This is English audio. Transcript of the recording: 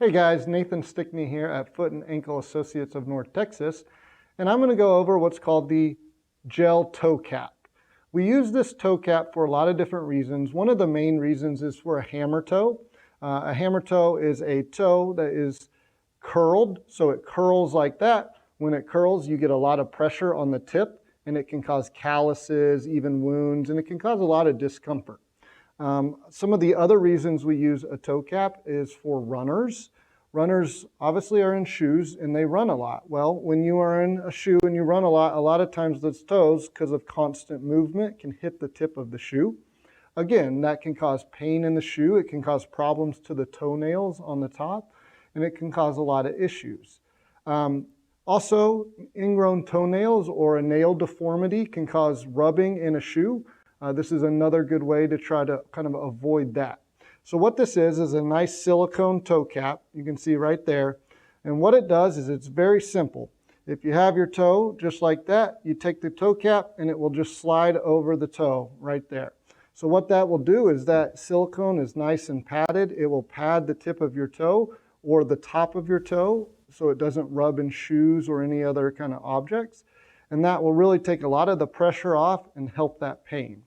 Hey guys, Nathan Stickney here at Foot and Ankle Associates of North Texas, and I'm going to go over what's called the gel toe cap. We use this toe cap for a lot of different reasons. One of the main reasons is for a hammer toe. A hammer toe is a toe that is curled, so it curls like that. When it curls, you get a lot of pressure on the tip, and it can cause calluses, even wounds, and it can cause a lot of discomfort. Some of the other reasons we use a toe cap is for runners. Runners obviously are in shoes and they run a lot. Well, when you are in a shoe and you run a lot of times those toes, because of constant movement, can hit the tip of the shoe. Again, that can cause pain in the shoe. It can cause problems to the toenails on the top, and it can cause a lot of issues. Also, ingrown toenails or a nail deformity can cause rubbing in a shoe. This is another good way to try to kind of avoid that. So what this is a nice silicone toe cap. You can see right there. And what it does is it's very simple. If you have your toe just like that, you take the toe cap and it will just slide over the toe right there. So what that will do is that silicone is nice and padded. It will pad the tip of your toe or the top of your toe so it doesn't rub in shoes or any other kind of objects. And that will really take a lot of the pressure off and help that pain.